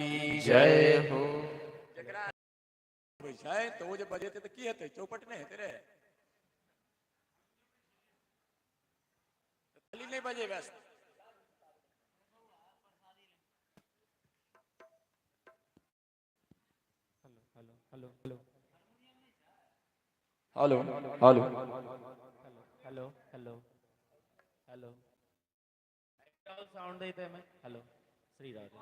की जय हो। जय तो वो जो बजे थे तो की हते चौपट ने हते रे ताली नहीं बजे व्यस्त hello hello hello hello hello hello hello sound देते हैं hello Shri Radhe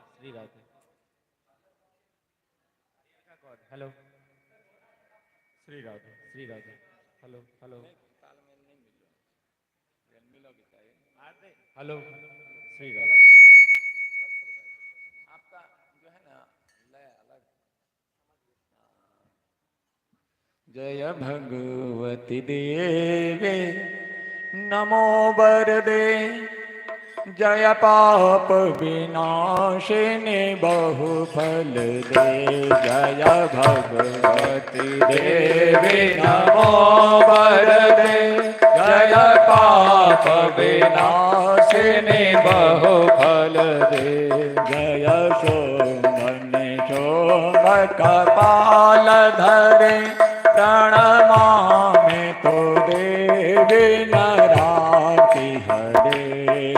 hello Shri Radhe hello hello hello Shri Radhe. आपका जो है ना लय अलग। जय भगवती देवे नमो वरदे जय पाप विनाशिनी बहुफल दे। जय भगवती देवी नमो वरदे जय पाप विनाशिनी बहुफल दे। जय सोमन सोम कपाल धरे प्रणमामि तो देवी नराति हरे।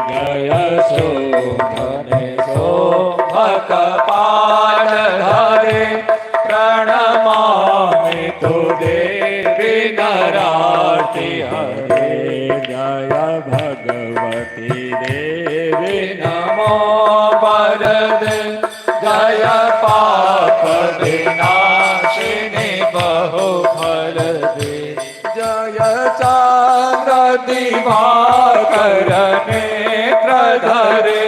जय सोमन सोम कपाल धरे प्रणमामि तो देवी नराति हरे। जय भगवती देवी नमो वरदे जय पाप विनाशिनी बहुफल दे। जय चंद्र दिवाकर नेत्र धरे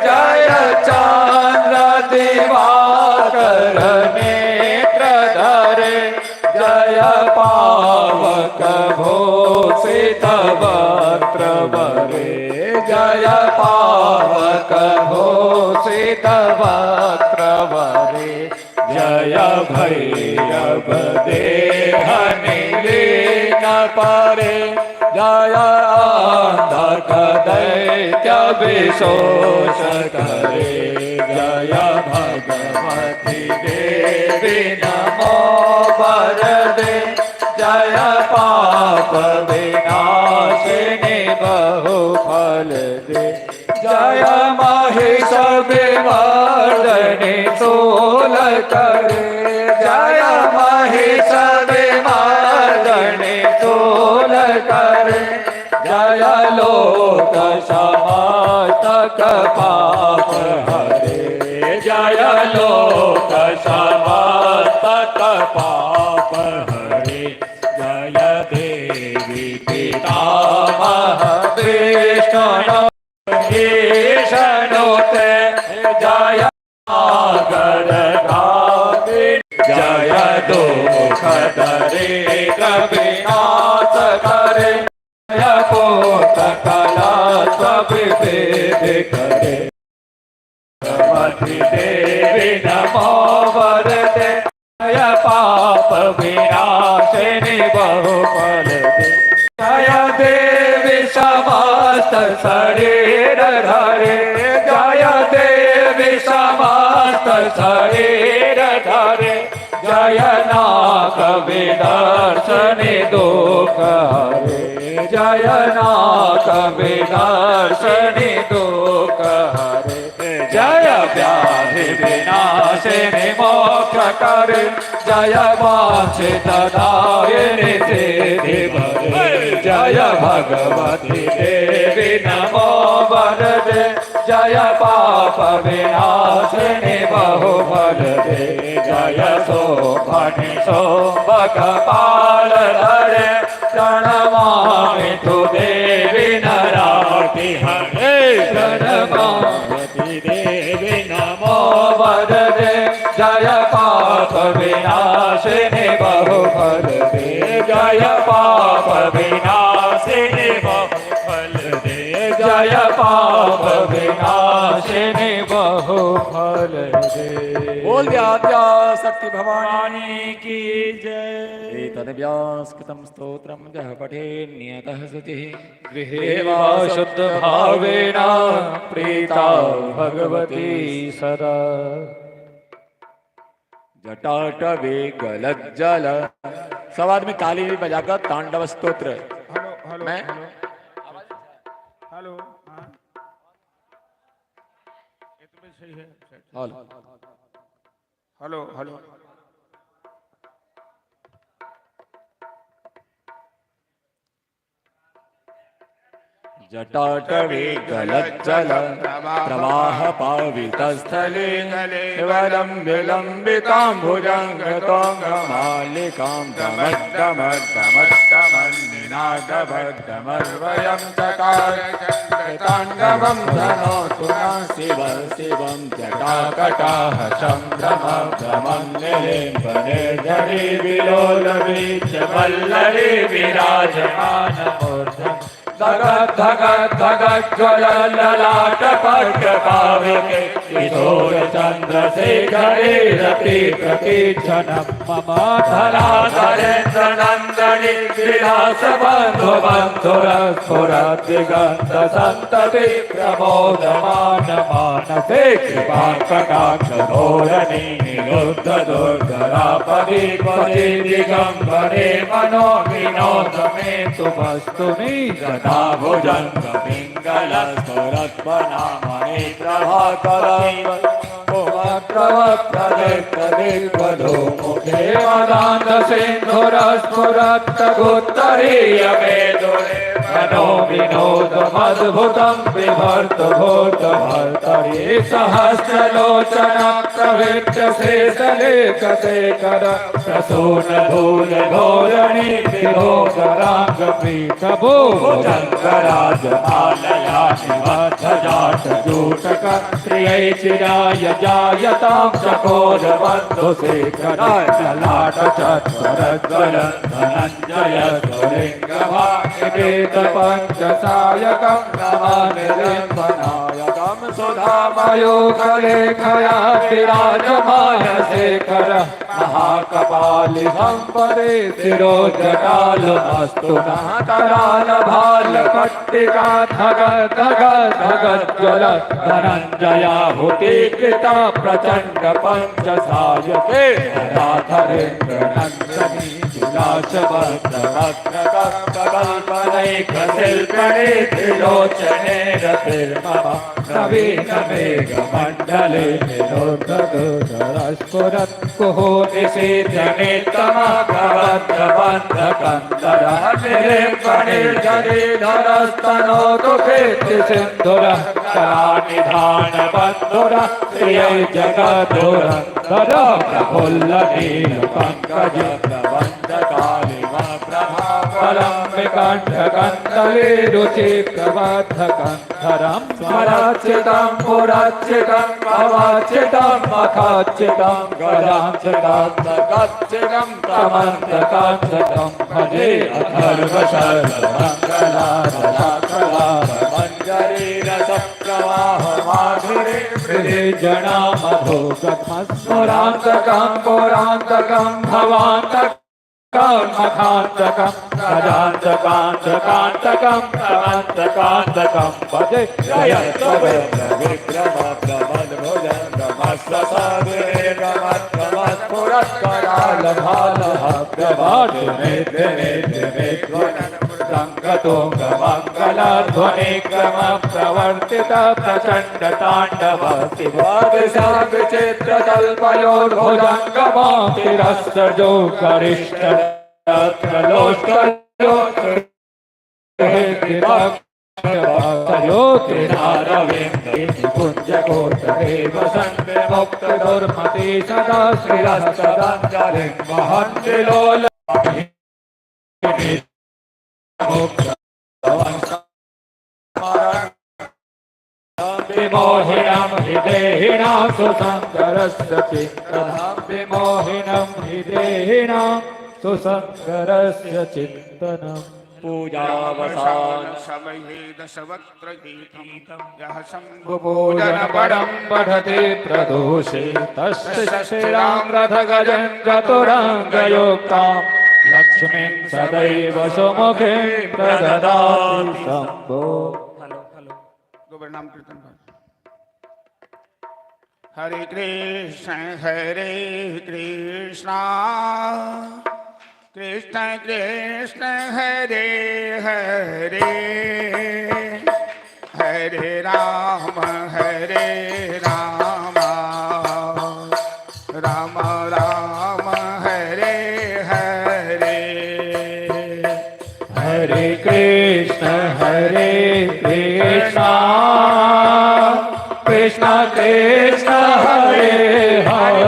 जय चंद्र दिवाकर नेत्र धरे। जय पावक भूषित वक्त्र वरे जय पावक भूषित वक्त्र वरे। जय भैरव देह नीलीन परे जय अंधक दैत्य विशोष करे। जय भगवती देवी नमो वरदे जय पाप विनाशिनी बहुफल दे। जय महिष विमर्दनी सोल करे जय महिष विमर्दनी सोल करे। जय लोक समस्तक पाप हरे जय लोक समस्तक पाप हरे। जय देवी पितामह विष्णु ईशनुते जय सागर गावे जय दुख दरिद्र विनाश करे। जय कोट कला सब वेद करे। भगवती देवी नमो वरदे जय पाप विनाशिनी बहुफल दे। जय देवी समस्त शरीर धरे जय देवी समस्त शरीर धरे। जय नाग विदर्शनी दुख हरे जय नाग विदर्शनी दुख हरे। जय व्याधि विनाशिनी मोक्ष करे जय वांछित दायिनी सिद्धि भरे। जय भगवती देवी नमो वरदे जय पाप विनाशिनी बहुफल दे। जय सोमनि सोम कपाल धरे प्रणमामि तो देवी नराति हरे। प्रणमामि देवी नमो वरदे जय पाप विनाशिनी बहुफल दे। जय पाप विनाशिनी बहुफल दे जय पाप विनाशिनी बहुफल दे। बोल दिया शक्ति भवानी की जय। तदव्यास्कृतं स्तोत्रं जः पठेन्नियतः शुचिः गृहे वा शुद्ध भावेन प्रीता भगवती सदा। जटाटवे गलज्जल। सब आदमी ताली बजाकर तांडव स्तोत्र। हेलो हेलो मैं हेलो हेलो हाँ ये तो सही है हेलो हेलो हेलो जटाटवे गलज्जल प्रवाह पावितस्थले वरं विलम्बितां भुजङ्गतोङ्गमालिकां दमद्दमद्दमद्दमन्निनादभद्दमर्वयं चकार ताण्डवं धनोतु नः शिव शिवं जटाकटाः सम्भ्रमं निलिम्बनिर्झरी विलोलवीच्य वल्लरी विराजमानमूर्धम् धगत धगत धगत ज्वल ललाट पट्ट पाविके किशोर चंद्रशेखरे रति प्रतीक्षणं मम धराधरेन्द्र नंदनी विलास बंधु बंधुर स्फुरत् दिगंत संतति प्रमोदमान मानसे कृपा कटाक्ष धोरणी निरुद्ध दुर्धरापदि पदि दिगंबरे मनो विनोद में तुमस्तुनि भुजंग पिंगल स्फुरत्पनामणि प्रभाकरवक्त्रवक्त्रदिग्वधो मुखे मदान्त सिन्धुर स्फुरत्तगोत्तरीय मेदुरे मनो विनोदमद्भुतं बिभर्त भूतभर्तरि सहस्रलोचन प्रवृत्त शेषलेखशेखर प्रसून भूल धोरणि विभोगरांग पीठभो भुजङ्गराजमालया शिवध्वजाट जूटक श्रियै चिराय जायतां चकोरबन्धुशेखराय ललाट चत्वरज्वल धनञ्जय स्वलिङ्गभाग्यवेद पञ्चसायकं नमामि लिम्बनायकं सुधामयोगलेखया विराजमाय शेखर महाकपालिभं परे शिरोजटालमस्तु नः करालभालपट्टिका धग धग धगज्ज्वल धनञ्जयाहुतिकृता प्रचण्ड पञ्चसायके राधरेन्द्र नन्दनी विलासवक्त्रवक्त्रकल्पनैकशिल्पणे त्रिलोचने रतिर्मम नवीन मेघमण्डले निरुद्धदुधरस्फुरत् कुहूनिशीर्जनितमभवद्रबन्धकन्दरः निलिम्बनिर्झरिधरस्तनोतु कीर्तिसिन्धुरः कलानिधानबन्धुरः श्रियै जगद्धुरन्धरः प्रफुल्लनीलपङ्कज प्रबन्धकालिमप्रभाफलम्बिकण्ठकन्दले रुचिप्रबद्धकन्धरं स्वराच्युतं पुराच्युतं भवाच्युतं मखाच्युतं गजाच्युतं गच्युतं तमन्तकाच्युतं भजे अथर्वशर्वमङ्गलारसाकलामञ्जरी रसप्रवाहमाधुरी हृदिजनामधोगत्मस्मरान्तकं पुरान्तकं भवान्तकं मखान्तकं गजान्तकान्तकान्तकं तमन्तकान्तकं भजे जयत्वविक्रम प्रमद्भुजङ्गमस्वसाधुरेगमत्कमस्फुरत्करालभालः प्रभातुमेध्यमेध्यमेध्वनङ्गतुङ्गमङ्गलध्वनिक्रम प्रवर्तित प्रचण्ड ताण्डव शिवादिशाविचित्रतल्पयोर्भुजङ्गमातिरस्रजो गरिष्ठ कुञ्जकोटरेवसन्मुक्तदुर्मति सदा श्रीरस्तदञ्जलिं वहन्ति लोल विमोहिनं हृदेहिनां सुसङ्गरस्य चिन्तनं विमोहिनं हृदेहिनां सुसङ्गरस्य चिन्तनं पूजावसान समये दशवक्त्रगीतं यः शम्भुपूजनपरं पठति प्रदोषे तस्य श्रीरां रथगजचतुरङ्गयुक्तां लक्ष्मीं सदैव सुमुखे प्रददाति शम्भो। दो बार नाम कीर्तन कर हरे कृष्ण कृष्ण कृष्ण हरे हरे हरे राम राम राम हरे हरे हरे कृष्ण कृष्ण कृष्ण हरे हरे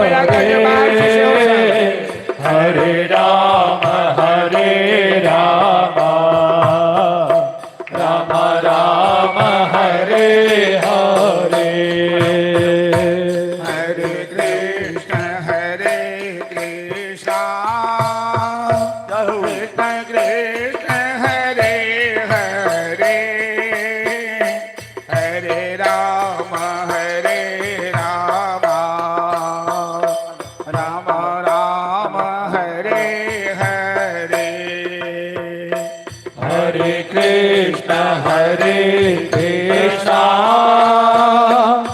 हरे राम राम राम हरे हरे हरे कृष्ण कृष्ण कृष्ण हरे हरे हरे राम राम राम हरे हरे हरे कृष्ण कृष्ण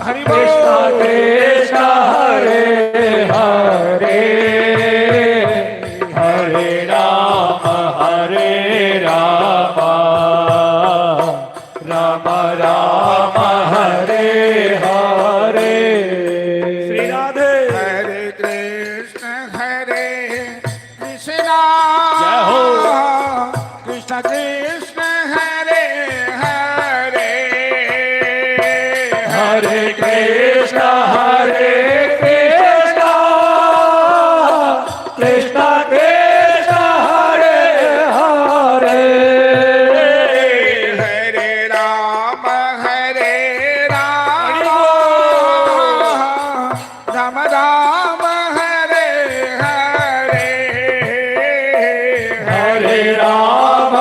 हरि कृष्ण हरे हरे हरे राम राम राम हरे हरे श्री राधे हरे कृष्ण जय हो। कृष्ण कृष्ण हरे हरे हरे कृष्ण कृष्ण कृष्ण हरे हरे हरे राम राम राम हरे हरे हरे राम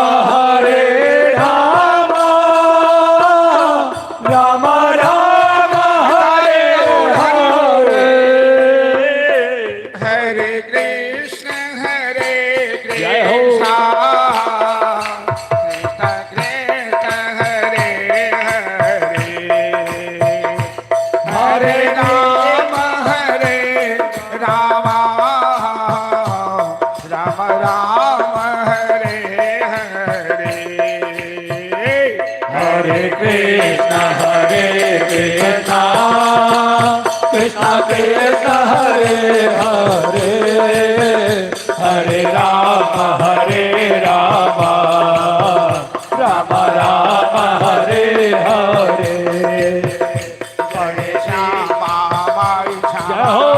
राम राम हरे हरे हरे कृष्ण जय हो। कृष्ण कृष्ण हरे हरे हरे राम राम राम हरे हरे हरे कृष्ण कृष्ण कृष्ण हरे हरे हरे राम राम राम हरे हरे हरे श्यामा माई जय हो।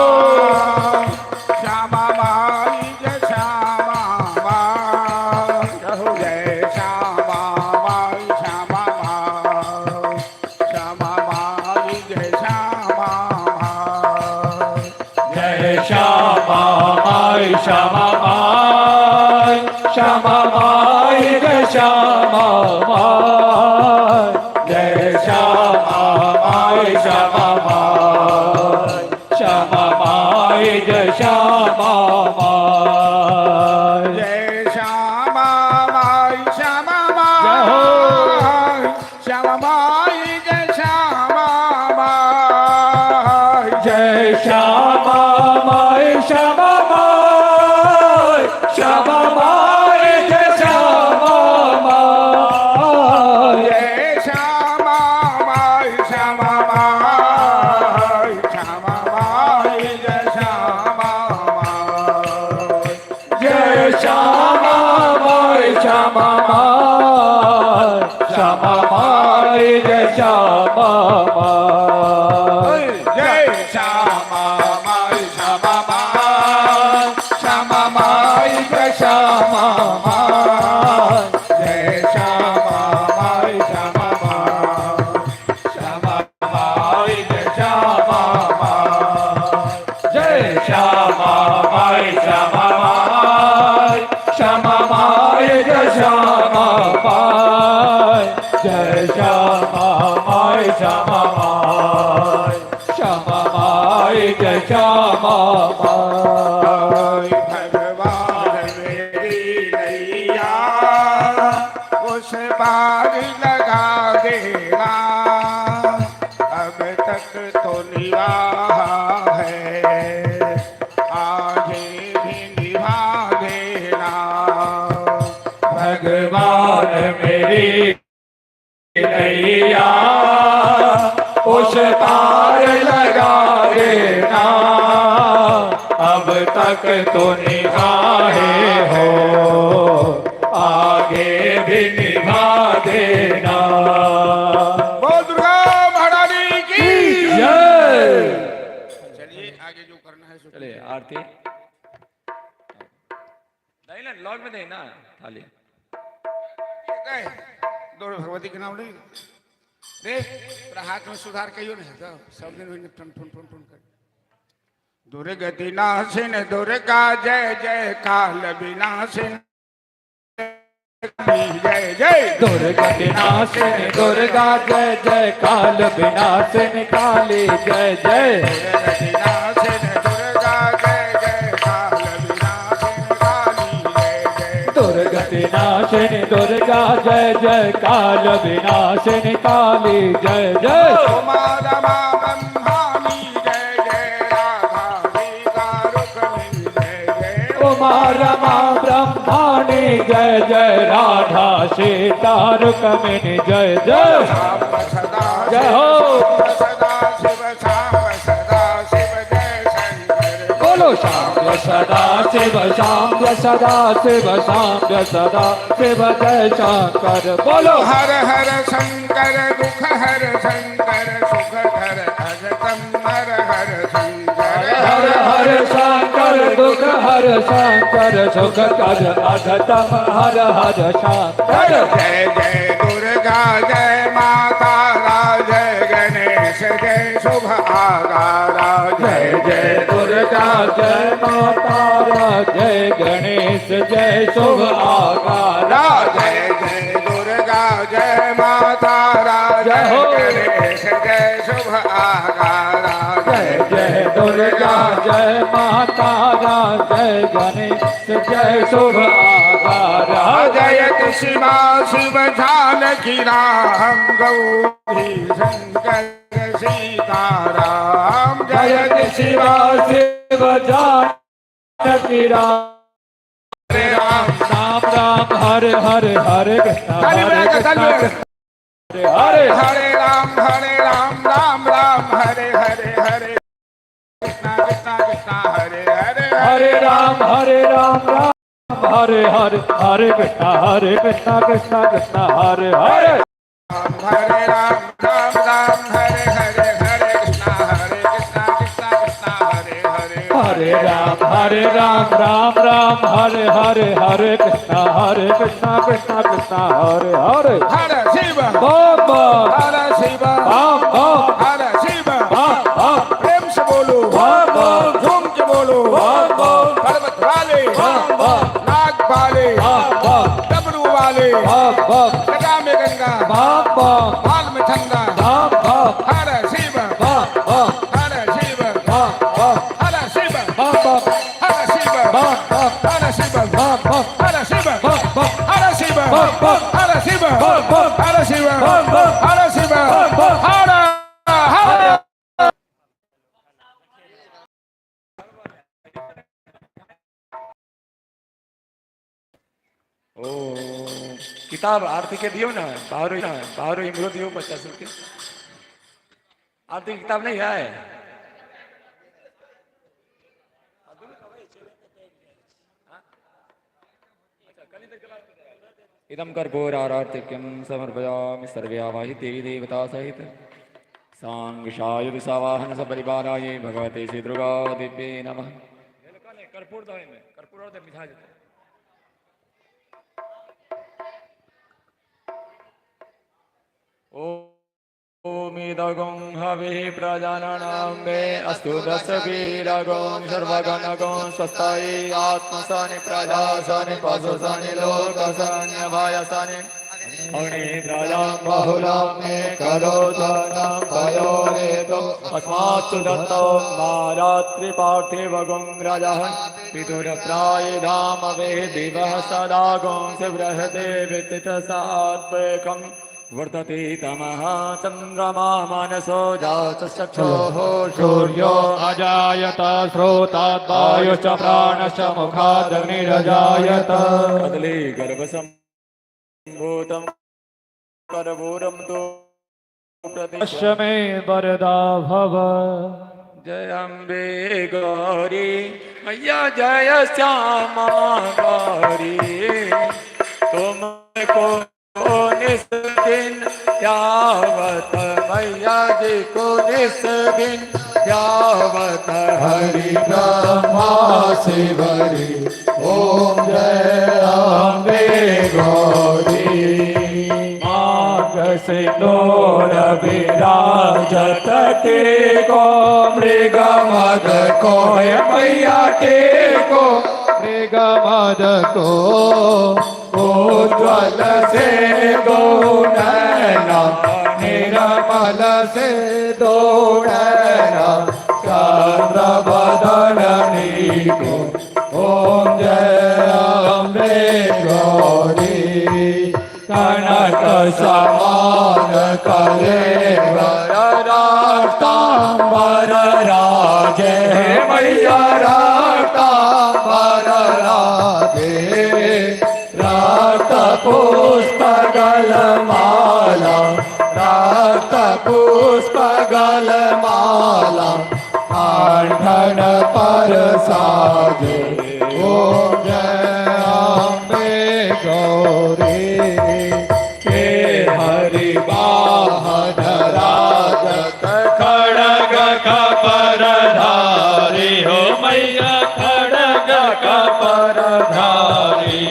श्यामा माई जय श्यामा माई जय श्यामा माई श्यामा माई जय श्यामा माई जय श्यामा माई श्यामा माई जय श्यामा माई जय श्यामा माई श्यामा माई जय श्यामा माई जय श्यामा माई श्यामा जय हो। माई श्यामा माई जय श्यामा माई जय श्यामा माई श्यामा माई जय श्यामा माई जय श्यामा माई श्यामा माई श्यामा माई जय श्यामा माई जय श्यामा माई श्यामा माई जय श्यामा माई जय श्यामा माई श्यामा माई श्यामा माई जय श्यामा माई जय श्यामा माई श्यामा माई श्यामा माई जय श्यामा माई जय श्यामा माई श्यामा माई जय श्यामा माई जय श्यामा माई श्यामा माई जय श्यामा माई भगवान मेरी नैया उस पार लगा देना अब तक तो निवाह मेरी नैया उस पार लगा देना, अब तक तो निभाए हो आगे भी निभा देना। बोल दुर्गा महारानी की जय। चलिए आगे जो करना है सो चलिए आरती नहीं ना लॉग में नहीं ना थाली गए दौड़ भगवती के नाम ले रे तेरा हाथ में सुधार कहियो नहीं तो सब दिन वही टन टन टन टन कर दुर्गति नाशिन दुर्गा जय जय काल विनाशिन जय जय दुर्गति नाशिनी दुर्गा जय जय काल विनाशिनी काली जय जय। दुर्गति नाशिन दुर्गा जय जय काल विनाशिन काली जय जय। दुर्गति नाशिनी दुर्गा जय जय काल विनाशिनी काली जय जय। उमा रमा ब्रह्माणी जय जय राधा रुक्मिणी जय जय। उमा रमा ब्रह्माणी जय जय राधा सीता रुक्मिणी जय जय। शाम सदा जय हो सदा शिव शाम सदा शिव जय शंकर। बोलो शाम सदा शिव शाम सदा शिव शाम सदा शिव जय शंकर। बोलो हर हर शंकर दुख हर शंकर सुख हर अजतम हर हर शंकर। हर हर शंकर दुख हर शंकर सुख कर अधतम हर हर शंकर। जय जय दुर्गा जय माता जय गणेश जय शुभ आगारा जय जय दुर्गा जय माता जय गणेश जय शुभ आकारा। जय जय दुर्गा जय माता जय हो। गणेश जय शुभ आगारा जय जय दुर्गा जय माता जय गणेश जय शुभ आकारा। जयत शिवा शिव जानकी राम गौरी शंकर सीताराम। जयत शिवा शिव जानकी राम हरे राम राम राम हरे हरे हरे कृष्णा ताली हरे बजा के, कृष्णा ताली बजा। कृष्णा हरे हरे। हरे राम राम राम हरे हरे हरे कृष्णा कृष्णा कृष्णा हरे हरे हरे राम राम हरे हरे हरे कृष्णा कृष्णा कृष्णा हरे हरे। हरे राम राम हरे हरे हरे कृष्णा कृष्णा कृष्णा हरे हरे। हरे राम राम राम हरे हरे हरे कृष्णा कृष्णा कृष्णा हरे हरे। हर शिव बम बम हर शिव बम बम हर शिव बम बम प्रेम से बोलो बम बम झूम के बोलो बम बम पर्वत वाले बम बम नाग वाले बम बम डबरू वाले बम बम गंगा में गंगा बम बम बाल में ठंडा बम बम हर शिव बम बम हर शिव बम बम हर शिव बम बम हर शिव बम बम हर शिव बम बम हर शिव बम बम हर शिव बम बम हर शिव बम बम हर शिव बम बम हर शिव बम बम हर हर ओ किताब आरती के दियो ना बाहर इमरो दियो 50 रुपये। आरती की किताब नहीं है। इदम कर्पूरारार्तिक्यं समर्पयामि सर्वे आवाहि देवी देवता सहित सांग सावाहन सपरिवाराय भगवते श्री दुर्गा दिव्ये नमः। कर्पूर दो में कर्पूर और मिठा देते ओमिदगं हविः प्रजानानां मे अस्तु दशवीरगं सर्वगणगं स्वस्तायै आत्मसानि प्रजासानि पशुसानि लोकसान्यभयसानि अग्नि प्रजां बहुलां मे करोतनं पयोरेतो अस्मात्तु दत्तो मारात्रिपार्थिवगं रजः पितुरप्रायधाम वे दिवः सदा गं शिवृहते वित्तसात्वेकम् वर्तते तमः चन्द्रमा मनसो जातश्चक्षुः सूर्यो अजायत श्रोतात् वायुश्च प्राणश्च मुखादग्निरजायत कदली गर्भसम्भूतम् कर्पूरं तु अश्वमे वरदा भव। जय अम्बे गौरी मैया जय श्यामा गौरी तुमको निस दिन यावत मैया जी को निस दिन यावत हरि ब्रह्मा शिवरी ओम जय अम्बे गौरी माघ सिंदूर विराजत टेको मृग मद को मैया टेको मृग मद को उज्ज्वल से दो नैना निर्मल से दो नैना चंद्र बदनी को ओम जय अम्बे गौरी कनक समान करे रातांबर राजे मैया रातांबर राजे रात पुष्प गलमाला रात पुष्प गलमाला आठन पर साजे ओम जय अम्बे गौरी के हरि वाहन राजत खड़ग कपर धारी हो मैया खड़ग कपर धारी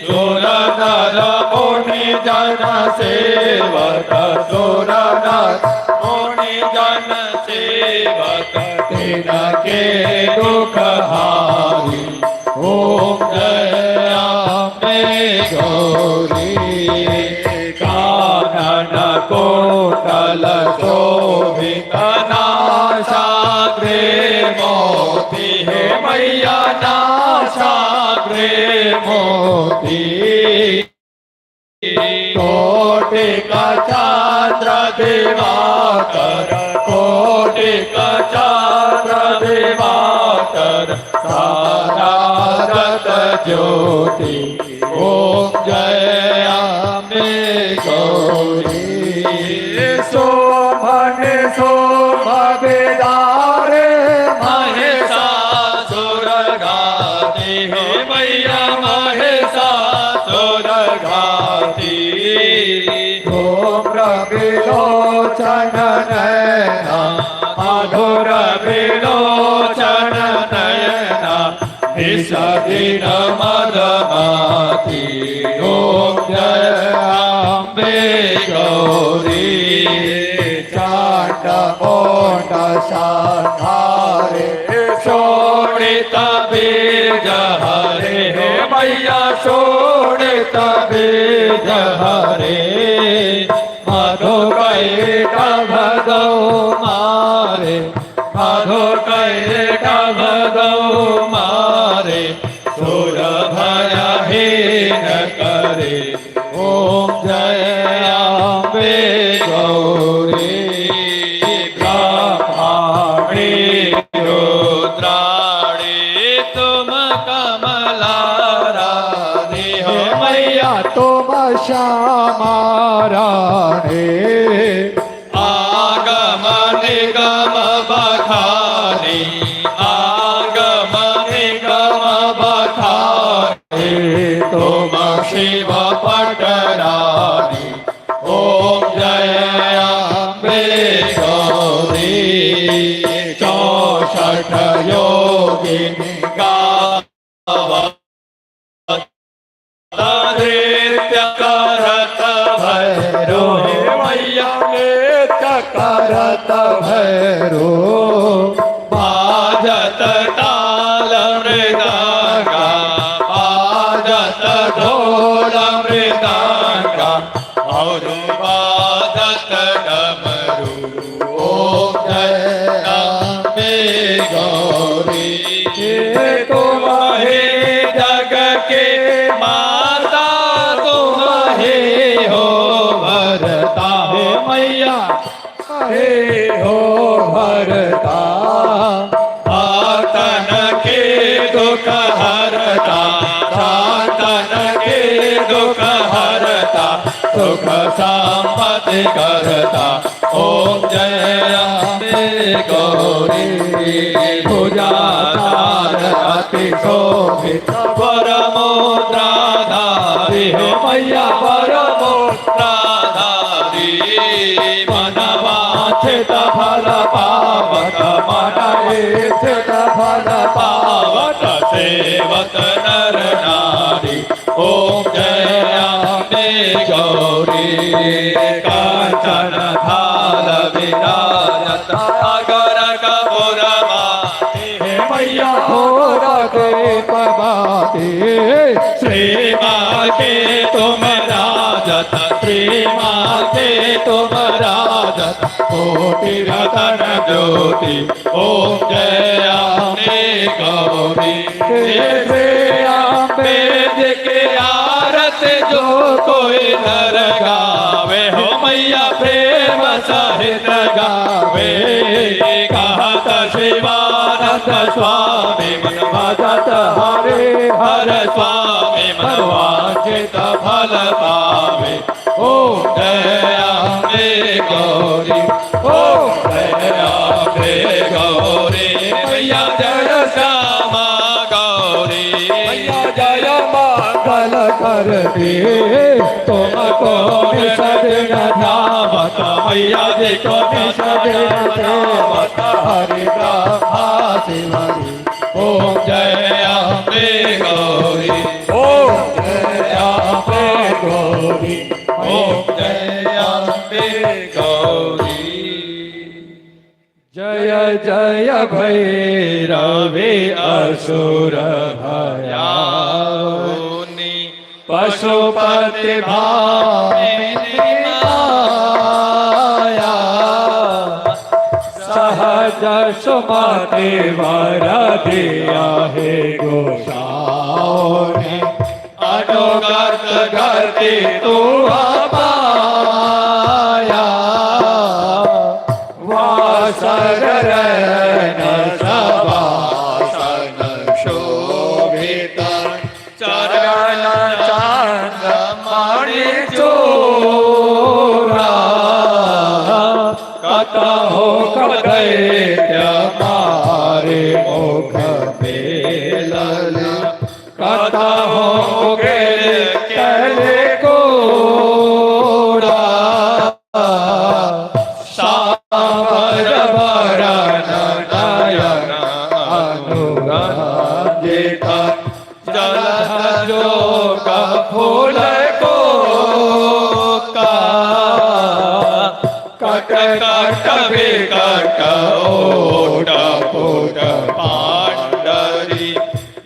सुर नर मुनि जन सेवक सुर नर मुनि जन सेवक तिनके दुख हारी ओम जय अम्बे गौरी कानन कोटल शोभित नासाग्रे मोती हे मैया नासाग्रे मोती कोटि का चंद्र दिवाकर कोटि का चंद्र दिवाकर सारारत ज्योति ओम जय अम्बे गौरी शोभन शोभिदारे महिषासुर घाती हे मैया महिषासुर घाती धूम्र विलोचन नयना मधुर विलोचन नयना दिन मदमाती ओम जय अम्बे गौरी चांड मोट साधारे शोणित बीज हरे हे मैया शोणित बीज हरे मधु कैट भगौ मारे मधु कैट भगौ मारे सुर भयहीन करे ओम जय अम्बे गौरी ब्रह्माणी रुद्राणी तुम कमला रानी हो मैया तुम श्यामा रानी आगम निगम बखानी आगम निगम बखानी तुम शिव पटरानी ओम जय अम्बे गौरी 64 योगिनी नृत्य करत भैरो मैया नृत्य करत भैरो बाजत ताल मृदंगा बाजत ढोल मृदंगा और बाजत डमरू ओम जय अम्बे गौरी तुम हे जग के माता तुम हे हो भरता हे मैया हे हो भरता आतन के दुख हरता सातन के दुख हरता सुख आरती करता ओम जय अम्बे गौरी पूजा अति शोभित परमोद्राधारी हे मैया परमोद्राधारी मनवांछित फल पावत मन इच्छित फल पावत सेवत नर नारी ओम जय अम्बे गौरी कांचन थाल विराजत अगर कपूरवाती हे मैया घोर दीप बाती श्री माँ के तुम राजत श्री माँ के तुम राजत कोटि रतन ज्योति ओम जय अम्बे गौरी श्री अम्बे जी की आरती जो कोई नर गावे हो मैया प्रेम सहित गावे कहत शिवानंद स्वामी मन भजत हरे हर स्वामी मन वांछित फल पावे ओम जय अम्बे गौरी ओम जय अम्बे गौरी मैया जय श्यामा गौरी मैया जय मंगल करती तुमको निषदिन ध्यावत मैया जी को निषदिन ध्यावत हरि ब्रह्मा शिवरी ओम जय अम्बे गौरी ओम जय अम्बे गौरी ओम जय अम्बे गौरी जय जय भैरवी असुर भयाउनि पशुपति भामिनी माया सहज सुमति वर दिया हे गोसाओं अनुगत करती तू माया वासगरन सवासन शोभित चरण चंद मणि चूरा कतहो दैत्य मारे मुख बेलल कतहो केले कोड़ा सावर वरण नयन अनुरंजित जलध जोग फूल को कट कट विकट ओट पुट पांडरी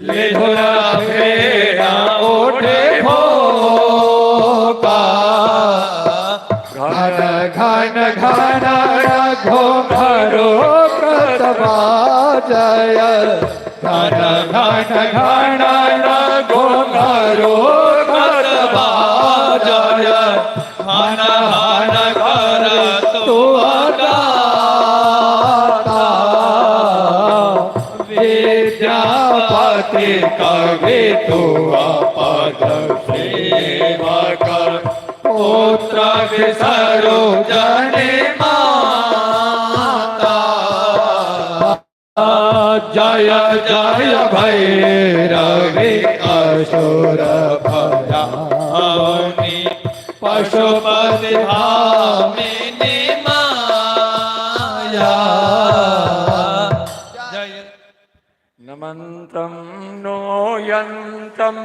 लिधुरा फेरा ओठे भोका घन घन घन घोघरो कृतवा जय घन घन घन घोघरो कृतवा जय हन हन घर तू दाता विद्यापति कवि तू पद सेवक पुत्र विसरो जने माता जय जय भैरवी असुर भयाउनि पशुपति भामिनी माया न मन्त्रं नो यन्त्रं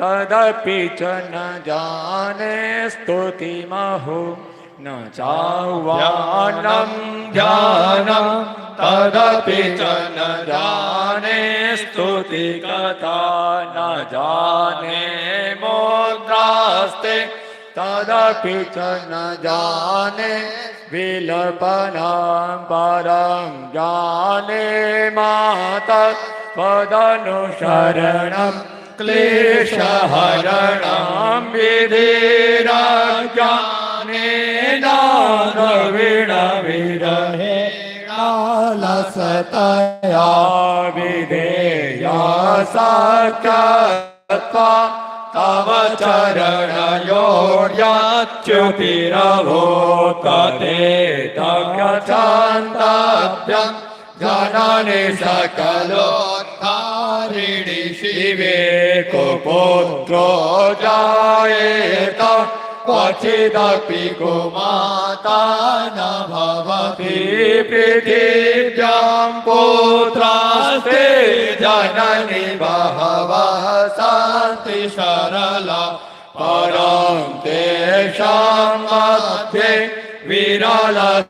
तदपि च न जाने स्तुतिमहो न चाह्वानं ध्यानं तदपि च न जाने स्तुतिकथा न जाने मुद्रास्ते तदपि च न जाने विलपनं परं जाने माता पदनुसरणं क्लेशहरणं विधिराज्ञानेन विरहे लसतया विधेया साक्षात्वा तव चरणयोर्याच्युतिरभूतते तगच्छन्तव्यं जननि सकलोद्धारिणि शिवे कुपुत्रो जायेत क्वचिदपि कुमाता न भवति पृथिव्यां पुत्रास्ते जननि बहवः सन्ति सरला परं तेषां मध्ये विरलतरलोह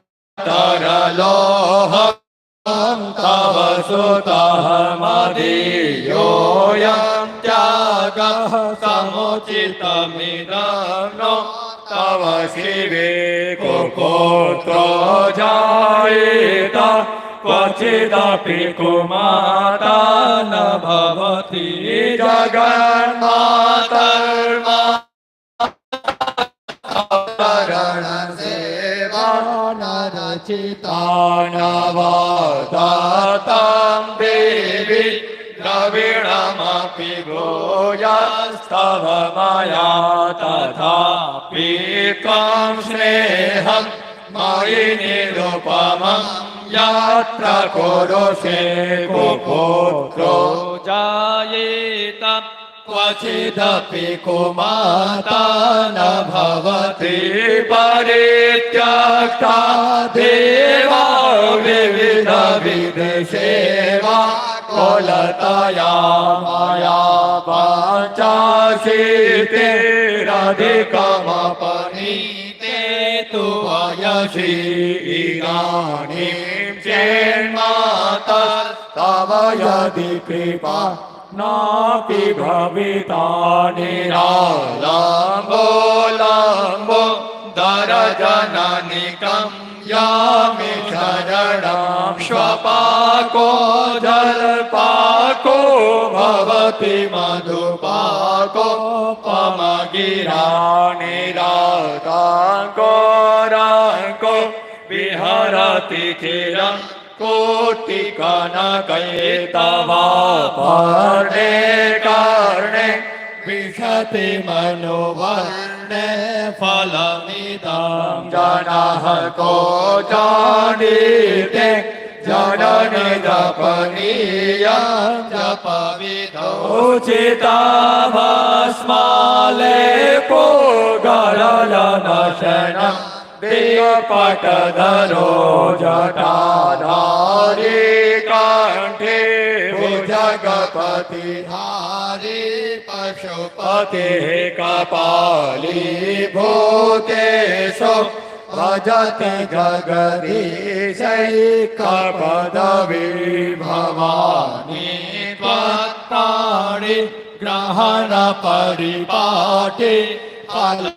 तव सुतः मदीयोऽयं त्यागः समुचितमिदं नो तव शिवे कुपुत्रो जायेत क्वचिदपि कुमाता न भवति जगन्मातर्मा नरचितानवदातां देवी द्रविणमपि भूयस्तव मया तथापि त्वां स्नेहं मयि निरुपमं यत्र कुरुषे कुपुत्रो जायेत क्वचिदपि कुमाता न भवति परित्यक्ता देवा विविधविधसेवा कुलतया मया पञ्चाशीतिरधिकमपनीते तु वयसि इदानीं चेन्मातस्तव यदि कृपा नापि भविता निरालम्बो लम्बो दरजननिकं यामि शरणं श्वपाको जलपाको भवति मधुपाको पमगिरा निराताङ्को राङ्को विहरति चिरम् कोटिकनकैतवापर्णे कर्णे विशति मनोवर्णे फलमिदं जनः को जानीते जननि जपनीयं जपविदो चिताभस्मालेपो गरलनशनम् देवपटधरो जटाधारी कंठे भुजगपतिधारी पशुपतिः कपाली भूतेषु भजति जगदीशैकपदवी भवानी त्वत्तानि ग्रहण परिपाटे फलमिदं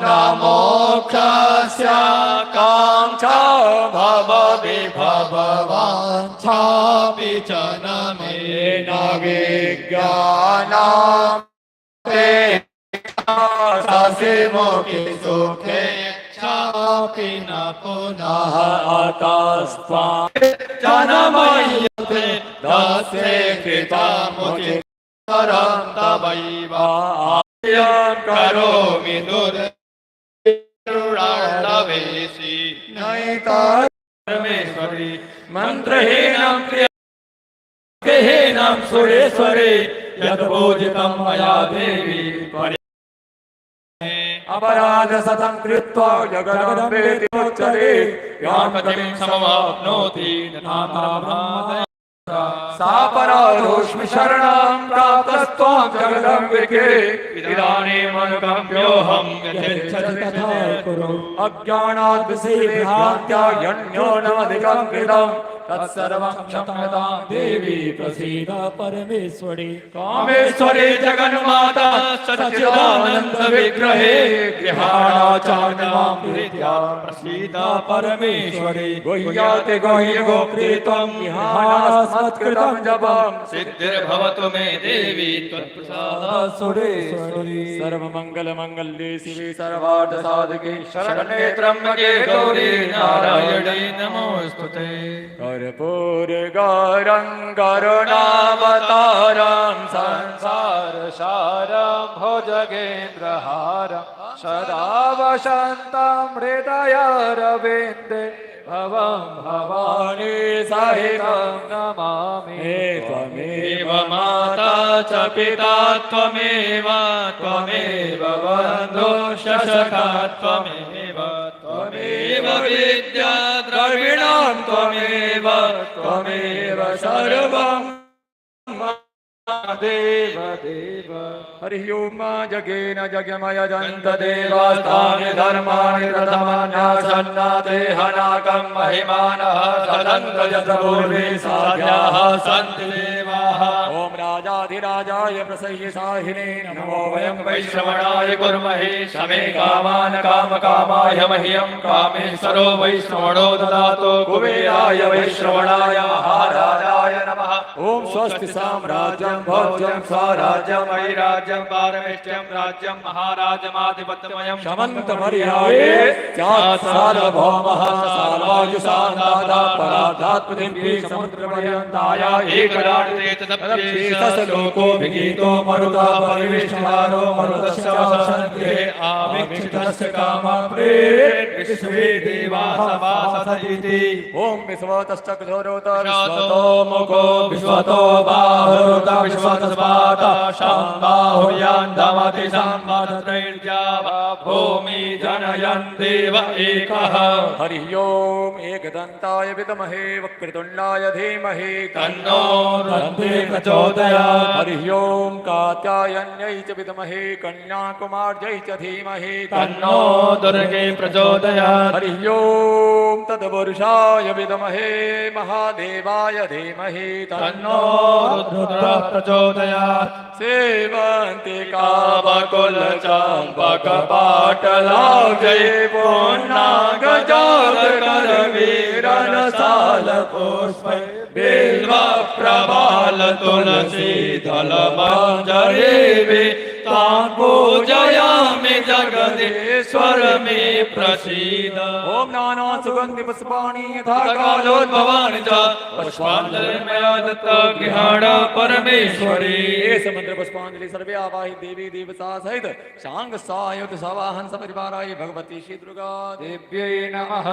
न मोक्षस्य काङ्क्षा भवविभवाञ्छापि च न मे न विज्ञानं ते ससि मुखि सुखे चापि न पुनः अतस्त्वां जनमय्यते दस्ये कृतमुचितं तवैव करोमि दुर्गुणावेशी नैता परमेश्वरी मंत्रहीनं क्रियाहीनं सुरेश्वरी यद्पूजितं मया देवी अपराध सतं कृत्वा जगदम्बेति उच्यते यामतिं समवाप्नोति नाथा ब्रह्मदया सापराधोष्मि शरणं प्राप्तस्त्वां जगदम्बिके इदानीमनुकम्प्योऽहं यथेच्छसि तथा कुरु अज्ञानात् विषयभ्रान्त्या यण्योऽनमधिकं कृतं तत्सर्वं क्षम्यतां देवी प्रसीद परमेश्वरी कामेश्वरी जगन्माता सच्चिदानन्द विग्रहे गृहाणाचार्यमां प्रीत्या प्रसीद परमेश्वरी गुह्याति गुह्य गोप्रीत्वं मत्कृतं जपं सिद्धिर्भवतु मे देवी त्वत्प्रसादात् सुरेश्वरी सर्वमङ्गलमङ्गल्ये शिवे सर्वार्थसाधके शरण्ये त्र्यम्बके गौरी नारायणी नमोऽस्तुते। कर्पूर गौरं करुणावतारं संसार सारं भुजगेन्द्रहारं सदा वसन्तं हृदयारविन्दे भवं भवानी सहितं नमामि त्वमेव माता च पिता त्वमेव त्वमेव बन्धुश्च सखा त्वमेव त्वमेव विद्या द्रविणं त्वमेव त्वमेव सर्वं देव देव। हरि ओम जगेन जगमय जन्त देवास्तानि धर्माणि प्रथमान्यासन्नादेहनाकं महिमानः सदन्तजतपूर्वे साध्याः सन्ति देवाः। ओम राजाधिराजाय प्रसह्य साहिने नमो वयं वैश्रवणाय कुर्महे शमे कामान् कामकामाय मह्यं कामेश्वरो वैश्रवणो ददातु कुबेराय वैश्रवणाय महाराजाय नमः। ओम स्वस्ति साम्राज्यं भोज्यं स्वराज्यं वैराज्यं पारमेष्ठ्यं राज्यं महाराजमाधिपत्यमयं शमन्तमर्याये सार्वभौमः सार्वायुषान्दाता पराधात्मदिव्ये समुद्रपर्यन्ताय एकराटे तदप्येतसलोको विगीतो मरुता परिवेष्टितो मरुतस्य वसन्ते आविक्षितस्य कामप्रेत विश्वे देवाः सभासदिति। ओम विश्वतश्चक्षुरोत विश्वतो मुखो विश्वतो बाहुरुत विश्वतस्मात् शाम्बाहुर्यान्दमति सम्मतत्रैर्यावा भूमि जनयन् देव एकः। हरि ओम एकदन्ताय विद्महे वक्रतुण्डाय धीमहि तन्नो दन्ते प्रचोदयात्। हरि ओम कात्यायन्यै च विद्महे कन्याकुमार्यै च धीमहि तन्नो दुर्गे प्रचोदयात्। हरि ओम तद्पुरुषाय विद्महे महादेवाय धीमहि तन्नो रुद्रः प्रचोदयात्। सेवन्ति कामकुलचम्पकपाटलाब्जै पुन्नागजातकरवीरनसालपुष्पै बिल्वप्रभालतुलसीदलमञ्जरीभिः तां पूजयामि जगदीश्वर मे प्रसीद। ओम नाना सुगंधि पुष्पाणि यथा कालोद्भवानि च पुष्पाञ्जलिर्मया दत्ता गृहाण परमेश्वरी। समुद्र पुष्पांजलि सर्वे आवाहि देवी देवता सहित शांग सायुध सवाहन सपरिवाराय भगवती श्री दुर्गा देव्यै नमः।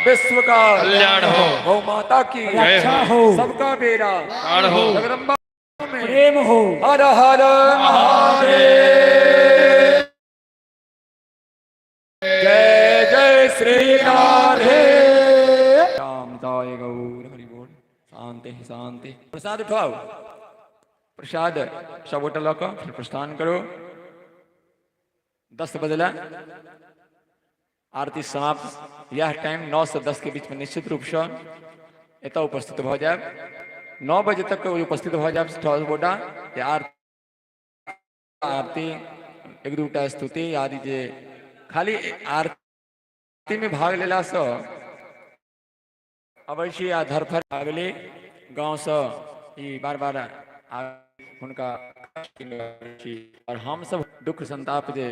विश्व का कल्याण हो। गौ माता की रक्षा हो। सबका बेड़ा काल हो। जगदम्बा में प्रेम हो। हर हर महादेव। जय जय श्री राधे श्याम जय गौर हरि बोल। शांति शांति। प्रसाद उठाओ। प्रसाद सब उठा लो फिर प्रस्थान करो। 10 बजला आरती समाप्त। यह टाइम 9 से 10 के बीच में निश्चित रूप से एतऽ उपस्थित भ जाए। 9 बजे तक उपस्थित भ जाए। ठोस बोटा आरती एक दूटा स्तुति आदि जे खाली आरती में भाग लेला से अवश्य आ धरफर अगले गांव से बार बार उनका और हम सब दुख संताप जे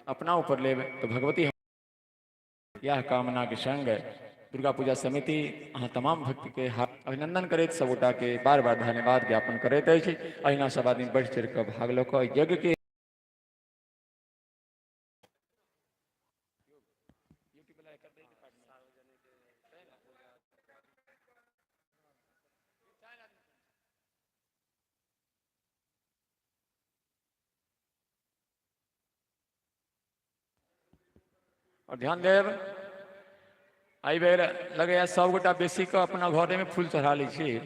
अपना ऊपर ले तो भगवती यह कामना के संग दुर्गा पूजा समिति अहाँ तमाम भक्त के अभिनंदन करैत सबोटा के बार बार धन्यवाद ज्ञापन करैत अछि। अहिना सब आदमी बढ़ चढ़ कऽ भाग लऽ कऽ यज्ञ के और ध्यान देव आई बेर लगे सब गोटा बेसी के अपना घरे में फूल चढ़ा ली छी।